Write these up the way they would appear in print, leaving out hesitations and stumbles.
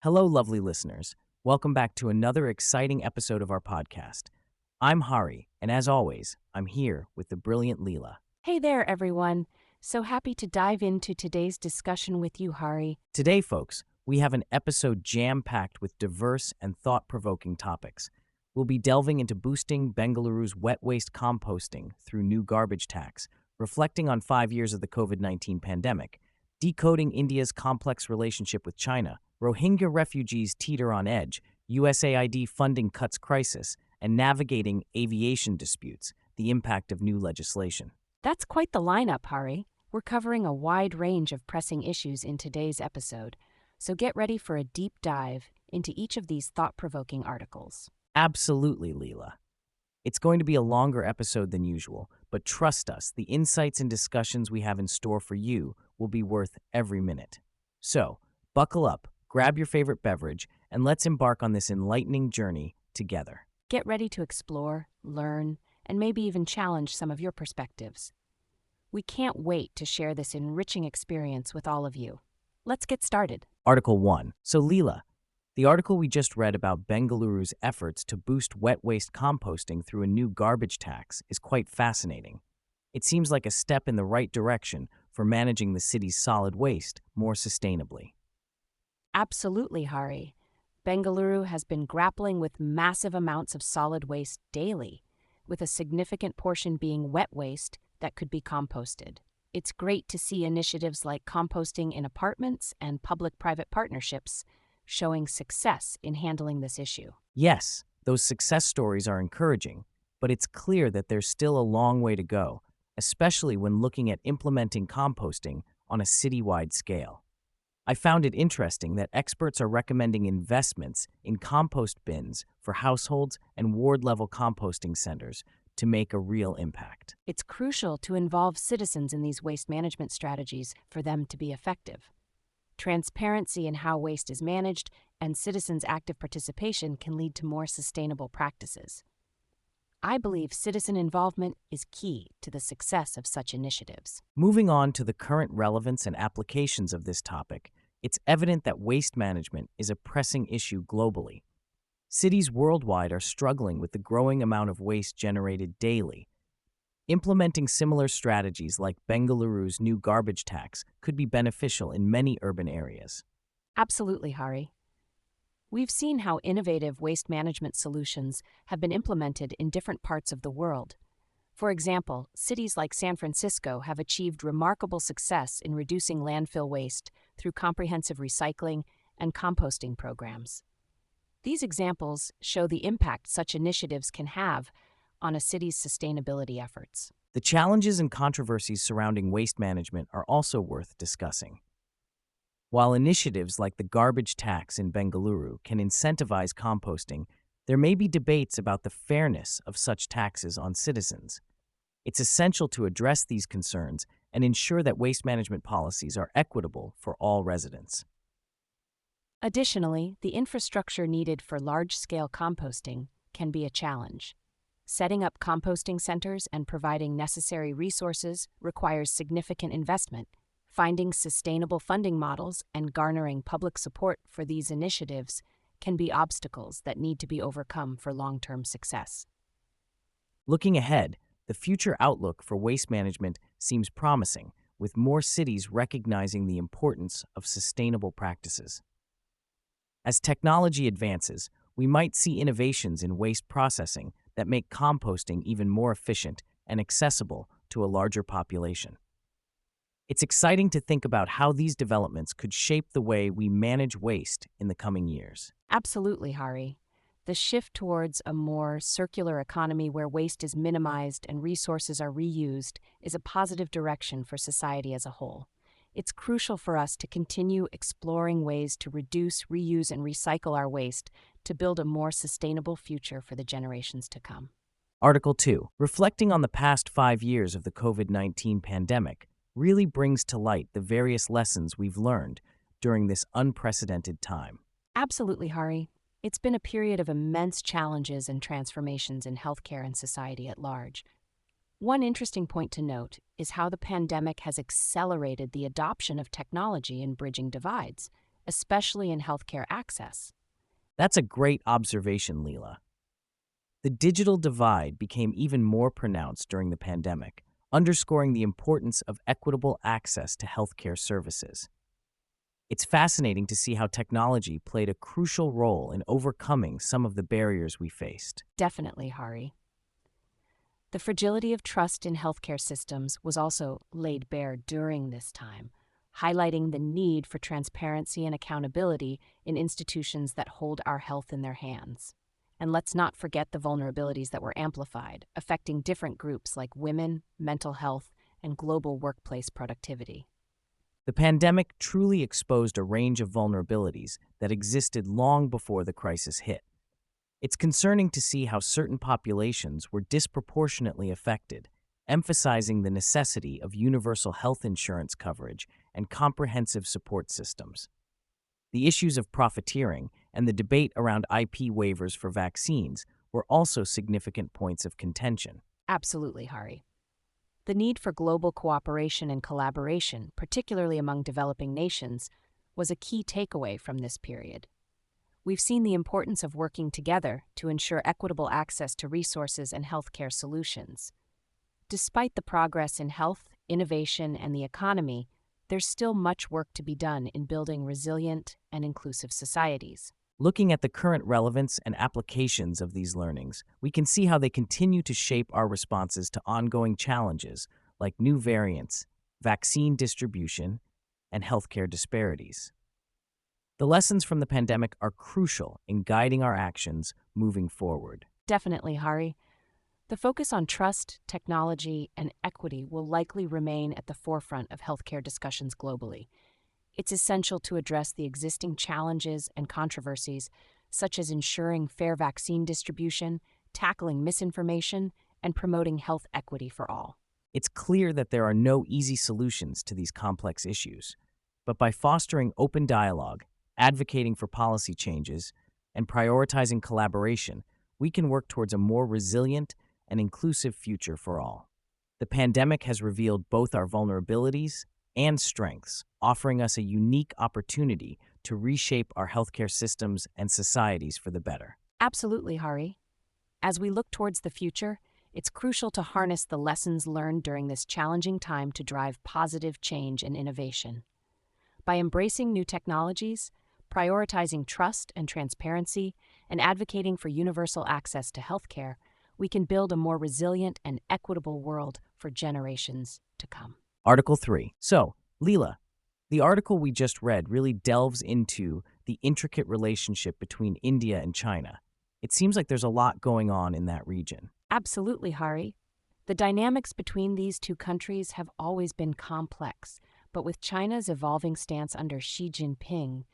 Hello, lovely listeners. Welcome back to another exciting episode of our podcast. I'm Hari, and as always, I'm here with the brilliant Leela. Hey there, everyone. So happy to dive into today's discussion with you, Hari. Today, folks, we have an episode jam-packed with diverse and thought-provoking topics. We'll be delving into boosting Bengaluru's wet waste composting through new garbage tax, reflecting on 5 years of the COVID-19 pandemic, decoding India's complex relationship with China, Rohingya refugees teeter on edge, USAID funding cuts crisis, and navigating aviation disputes, the impact of new legislation. That's quite the lineup, Hari. We're covering a wide range of pressing issues in today's episode, so get ready for a deep dive into each of these thought-provoking articles. Absolutely, Leela. It's going to be a longer episode than usual, but trust us, the insights and discussions we have in store for you will be worth every minute. So, buckle up, grab your favorite beverage, and let's embark on this enlightening journey together. Get ready to explore, learn, and maybe even challenge some of your perspectives. We can't wait to share this enriching experience with all of you. Let's get started. Article 1. So, Leela, the article we just read about Bengaluru's efforts to boost wet waste composting through a new garbage tax is quite fascinating. It seems like a step in the right direction for managing the city's solid waste more sustainably. Absolutely, Hari. Bengaluru has been grappling with massive amounts of solid waste daily, with a significant portion being wet waste that could be composted. It's great to see initiatives like composting in apartments and public-private partnerships showing success in handling this issue. Yes, those success stories are encouraging, but it's clear that there's still a long way to go, especially when looking at implementing composting on a citywide scale. I found it interesting that experts are recommending investments in compost bins for households and ward-level composting centers to make a real impact. It's crucial to involve citizens in these waste management strategies for them to be effective. Transparency in how waste is managed and citizens' active participation can lead to more sustainable practices. I believe citizen involvement is key to the success of such initiatives. Moving on to the current relevance and applications of this topic, it's evident that waste management is a pressing issue globally. Cities worldwide are struggling with the growing amount of waste generated daily. Implementing similar strategies like Bengaluru's new garbage tax could be beneficial in many urban areas. Absolutely, Hari. We've seen how innovative waste management solutions have been implemented in different parts of the world. For example, cities like San Francisco have achieved remarkable success in reducing landfill waste through comprehensive recycling and composting programs. These examples show the impact such initiatives can have on a city's sustainability efforts. The challenges and controversies surrounding waste management are also worth discussing. While initiatives like the garbage tax in Bengaluru can incentivize composting, there may be debates about the fairness of such taxes on citizens. It's essential to address these concerns and ensure that waste management policies are equitable for all residents. Additionally, the infrastructure needed for large-scale composting can be a challenge. Setting up composting centers and providing necessary resources requires significant investment. Finding sustainable funding models and garnering public support for these initiatives can be obstacles that need to be overcome for long-term success. Looking ahead, the future outlook for waste management seems promising, with more cities recognizing the importance of sustainable practices. As technology advances, we might see innovations in waste processing that make composting even more efficient and accessible to a larger population. It's exciting to think about how these developments could shape the way we manage waste in the coming years. Absolutely, Hari. The shift towards a more circular economy where waste is minimized and resources are reused is a positive direction for society as a whole. It's crucial for us to continue exploring ways to reduce, reuse, and recycle our waste to build a more sustainable future for the generations to come. Article 2. Reflecting on the past 5 years of the COVID-19 pandemic really brings to light the various lessons we've learned during this unprecedented time. Absolutely, Hari. It's been a period of immense challenges and transformations in healthcare and society at large. One interesting point to note is how the pandemic has accelerated the adoption of technology in bridging divides, especially in healthcare access. That's a great observation, Leela. The digital divide became even more pronounced during the pandemic, underscoring the importance of equitable access to healthcare services. It's fascinating to see how technology played a crucial role in overcoming some of the barriers we faced. Definitely, Hari. The fragility of trust in healthcare systems was also laid bare during this time, highlighting the need for transparency and accountability in institutions that hold our health in their hands. And let's not forget the vulnerabilities that were amplified, affecting different groups like women, mental health, and global workplace productivity. The pandemic truly exposed a range of vulnerabilities that existed long before the crisis hit. It's concerning to see how certain populations were disproportionately affected, emphasizing the necessity of universal health insurance coverage and comprehensive support systems. The issues of profiteering and the debate around IP waivers for vaccines were also significant points of contention. Absolutely, Hari. The need for global cooperation and collaboration, particularly among developing nations, was a key takeaway from this period. We've seen the importance of working together to ensure equitable access to resources and healthcare solutions. Despite the progress in health, innovation, and the economy, there's still much work to be done in building resilient and inclusive societies. Looking at the current relevance and applications of these learnings, we can see how they continue to shape our responses to ongoing challenges like new variants, vaccine distribution, and healthcare disparities. The lessons from the pandemic are crucial in guiding our actions moving forward. Definitely, Hari. The focus on trust, technology, and equity will likely remain at the forefront of healthcare discussions globally. It's essential to address the existing challenges and controversies, such as ensuring fair vaccine distribution, tackling misinformation, and promoting health equity for all. It's clear that there are no easy solutions to these complex issues, but by fostering open dialogue, advocating for policy changes, and prioritizing collaboration, we can work towards a more resilient and inclusive future for all. The pandemic has revealed both our vulnerabilities and strengths, offering us a unique opportunity to reshape our healthcare systems and societies for the better. Absolutely, Hari. As we look towards the future, it's crucial to harness the lessons learned during this challenging time to drive positive change and innovation. By embracing new technologies, prioritizing trust and transparency, and advocating for universal access to healthcare, we can build a more resilient and equitable world for generations to come. Article 3. So, Leela, the article we just read really delves into the intricate relationship between India and China. It seems like there's a lot going on in that region. Absolutely, Hari. The dynamics between these two countries have always been complex, but with China's evolving stance under Xi Jinping,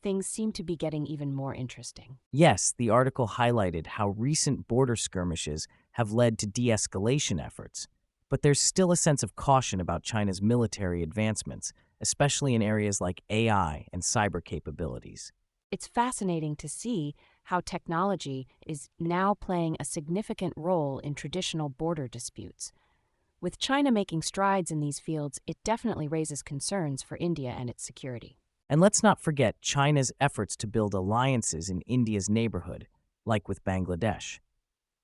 things seem to be getting even more interesting. Yes, the article highlighted how recent border skirmishes have led to de-escalation efforts, but there's still a sense of caution about China's military advancements, especially in areas like AI and cyber capabilities. It's fascinating to see how technology is now playing a significant role in traditional border disputes. With China making strides in these fields, it definitely raises concerns for India and its security. And let's not forget China's efforts to build alliances in India's neighborhood, like with Bangladesh.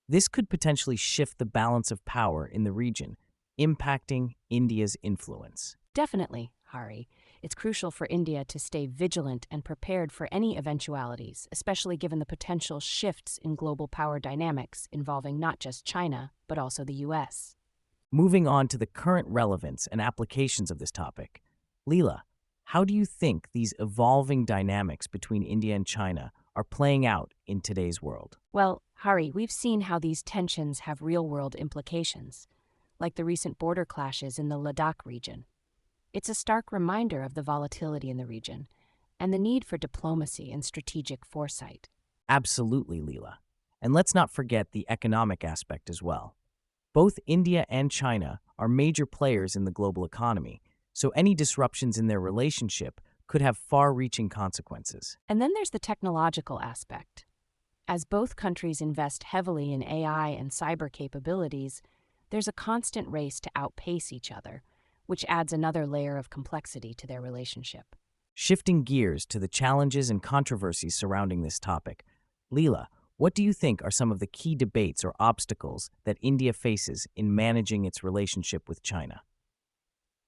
This could potentially shift the balance of power in the region, impacting India's influence. Definitely, Hari. It's crucial for India to stay vigilant and prepared for any eventualities, especially given the potential shifts in global power dynamics involving not just China, but also the U.S. Moving on to the current relevance and applications of this topic, Leela, how do you think these evolving dynamics between India and China are playing out in today's world? Well, Hari, we've seen how these tensions have real-world implications, like the recent border clashes in the Ladakh region. It's a stark reminder of the volatility in the region and the need for diplomacy and strategic foresight. Absolutely, Leela. And let's not forget the economic aspect as well. Both India and China are major players in the global economy, so any disruptions in their relationship could have far-reaching consequences. And then there's the technological aspect. As both countries invest heavily in AI and cyber capabilities, there's a constant race to outpace each other, which adds another layer of complexity to their relationship. Shifting gears to the challenges and controversies surrounding this topic, Leela, what do you think are some of the key debates or obstacles that India faces in managing its relationship with China?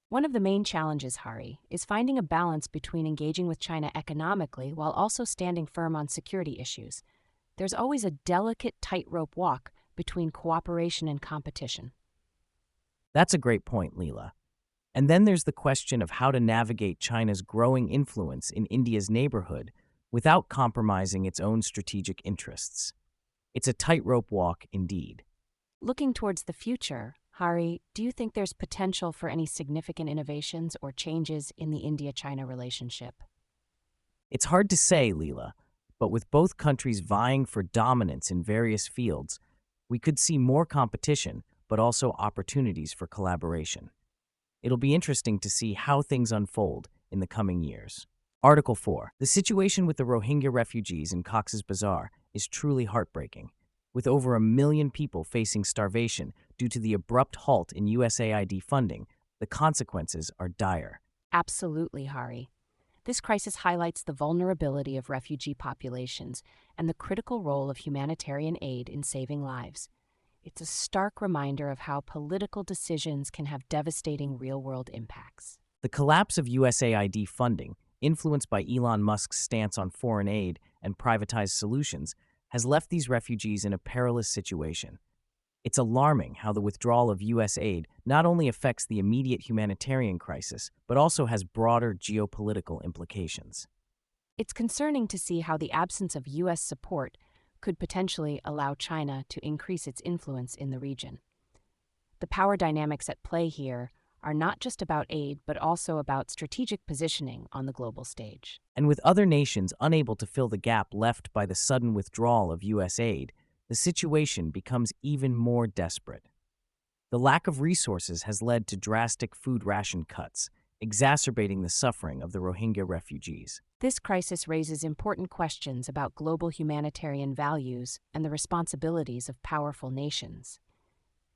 One of the main challenges, Hari, is finding a balance between engaging with China economically while also standing firm on security issues. There's always a delicate tightrope walk between cooperation and competition. That's a great point, Leela. And then there's the question of how to navigate China's growing influence in India's neighborhood without compromising its own strategic interests. It's a tightrope walk indeed. Looking towards the future, Hari, do you think there's potential for any significant innovations or changes in the India-China relationship? It's hard to say, Leela, but with both countries vying for dominance in various fields, we could see more competition, but also opportunities for collaboration. It'll be interesting to see how things unfold in the coming years. Article 4. The situation with the Rohingya refugees in Cox's Bazar is truly heartbreaking. With over 1 million people facing starvation due to the abrupt halt in USAID funding, the consequences are dire. Absolutely, Hari. This crisis highlights the vulnerability of refugee populations and the critical role of humanitarian aid in saving lives. It's a stark reminder of how political decisions can have devastating real-world impacts. The collapse of USAID funding, influenced by Elon Musk's stance on foreign aid and privatized solutions, has left these refugees in a perilous situation. It's alarming how the withdrawal of U.S. aid not only affects the immediate humanitarian crisis, but also has broader geopolitical implications. It's concerning to see how the absence of U.S. support could potentially allow China to increase its influence in the region. The power dynamics at play here are not just about aid, but also about strategic positioning on the global stage. And with other nations unable to fill the gap left by the sudden withdrawal of U.S. aid, the situation becomes even more desperate. The lack of resources has led to drastic food ration cuts, exacerbating the suffering of the Rohingya refugees. This crisis raises important questions about global humanitarian values and the responsibilities of powerful nations.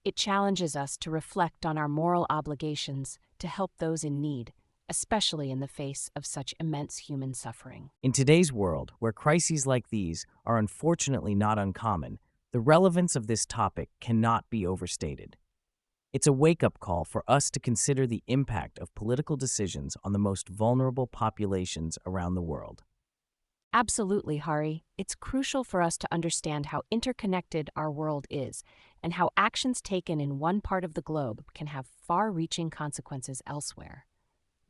It challenges us to reflect on our moral obligations to help those in need, especially in the face of such immense human suffering. In today's world, where crises like these are unfortunately not uncommon, the relevance of this topic cannot be overstated. It's a wake-up call for us to consider the impact of political decisions on the most vulnerable populations around the world. Absolutely, Hari. It's crucial for us to understand how interconnected our world is and how actions taken in one part of the globe can have far-reaching consequences elsewhere.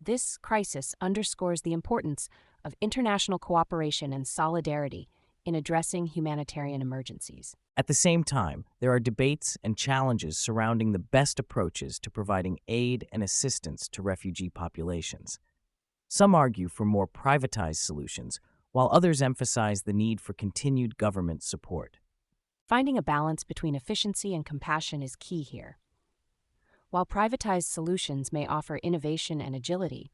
This crisis underscores the importance of international cooperation and solidarity in addressing humanitarian emergencies. At the same time, there are debates and challenges surrounding the best approaches to providing aid and assistance to refugee populations. Some argue for more privatized solutions, while others emphasize the need for continued government support. Finding a balance between efficiency and compassion is key here. While privatized solutions may offer innovation and agility,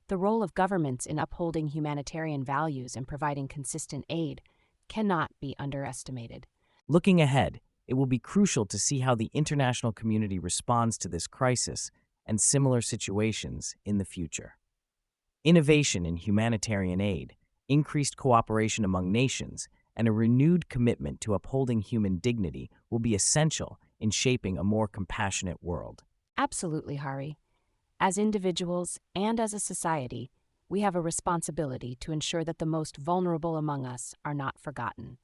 the role of governments in upholding humanitarian values and providing consistent aid cannot be underestimated. Looking ahead, it will be crucial to see how the international community responds to this crisis and similar situations in the future. Innovation in humanitarian aid, increased cooperation among nations, and a renewed commitment to upholding human dignity will be essential in shaping a more compassionate world. Absolutely, Hari. As individuals and as a society, we have a responsibility to ensure that the most vulnerable among us are not forgotten.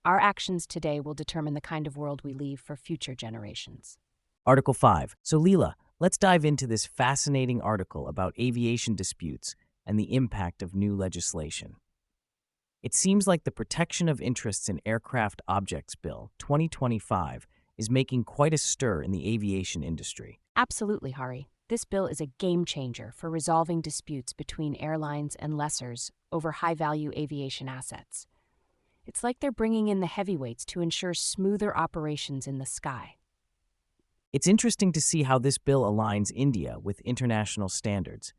Our actions today will determine the kind of world we leave for future generations. Article 5. So Leela, let's dive into this fascinating article about aviation disputes and the impact of new legislation. It seems like the Protection of Interests in Aircraft Objects Bill 2025 is making quite a stir in the aviation industry. Absolutely, Hari. This bill is a game changer for resolving disputes between airlines and lessors over high-value aviation assets. It's like they're bringing in the heavyweights to ensure smoother operations in the sky. It's interesting to see how this bill aligns India with international standards,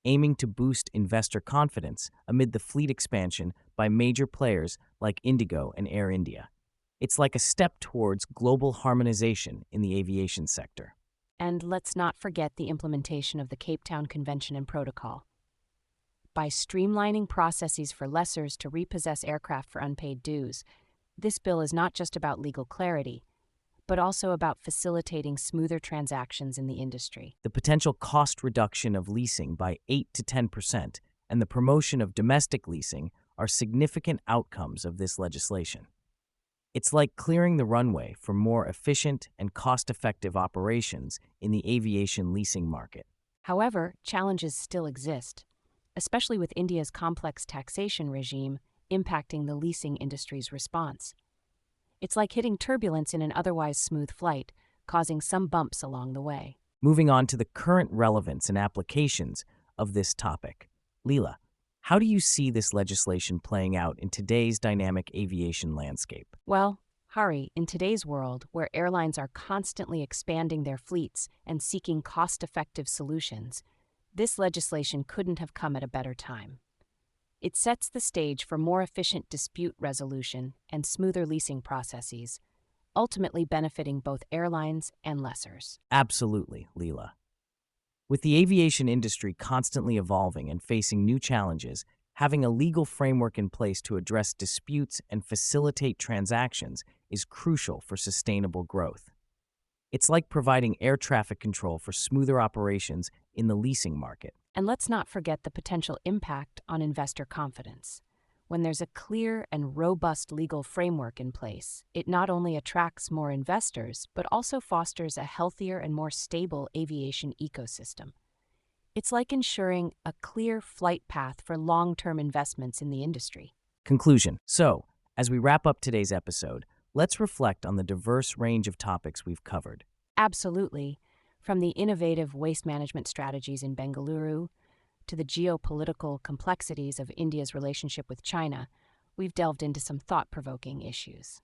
aiming to boost investor confidence amid the fleet expansion by major players like Indigo and Air India. It's like a step towards global harmonization in the aviation sector. And let's not forget the implementation of the Cape Town Convention and Protocol. by streamlining processes for lessors to repossess aircraft for unpaid dues. This bill is not just about legal clarity, but also about facilitating smoother transactions in the industry. The potential cost reduction of leasing by 8 to 10% and the promotion of domestic leasing are significant outcomes of this legislation. It's like clearing the runway for more efficient and cost-effective operations in the aviation leasing market. However, challenges still exist, especially with India's complex taxation regime impacting the leasing industry's response. It's like hitting turbulence in an otherwise smooth flight, causing some bumps along the way. Moving on to the current relevance and applications of this topic. Leela, how do you see this legislation playing out in today's dynamic aviation landscape? Well, Hari, in today's world, where airlines are constantly expanding their fleets and seeking cost-effective solutions, this legislation couldn't have come at a better time. It sets the stage for more efficient dispute resolution and smoother leasing processes, ultimately benefiting both airlines and lessors. Absolutely, Leela. With the aviation industry constantly evolving and facing new challenges, having a legal framework in place to address disputes and facilitate transactions is crucial for sustainable growth. It's like providing air traffic control for smoother operations in the leasing market. And let's not forget the potential impact on investor confidence. When there's a clear and robust legal framework in place, it not only attracts more investors, but also fosters a healthier and more stable aviation ecosystem. It's like ensuring a clear flight path for long-term investments in the industry. Conclusion. So, as we wrap up today's episode, let's reflect on the diverse range of topics we've covered. Absolutely. From the innovative waste management strategies in Bengaluru to the geopolitical complexities of India's relationship with China, we've delved into some thought-provoking issues.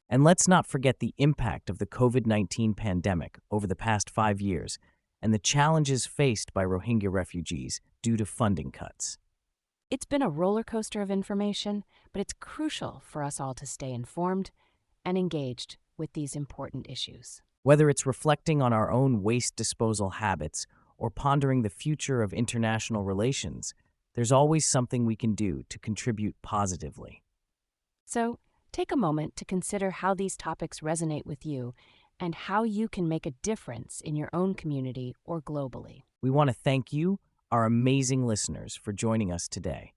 And let's not forget the impact of the COVID-19 pandemic over the past 5 years and the challenges faced by Rohingya refugees due to funding cuts. It's been a roller coaster of information, but it's crucial for us all to stay informed and engaged with these important issues. Whether it's reflecting on our own waste disposal habits or pondering the future of international relations, there's always something we can do to contribute positively. So, take a moment to consider how these topics resonate with you and how you can make a difference in your own community or globally. We want to thank you, our amazing listeners, for joining us today.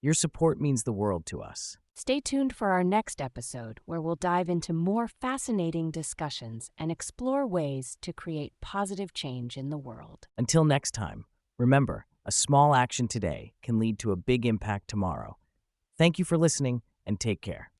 Your support means the world to us. Stay tuned for our next episode, where we'll dive into more fascinating discussions and explore ways to create positive change in the world. Until next time, remember, a small action today can lead to a big impact tomorrow. Thank you for listening, and take care.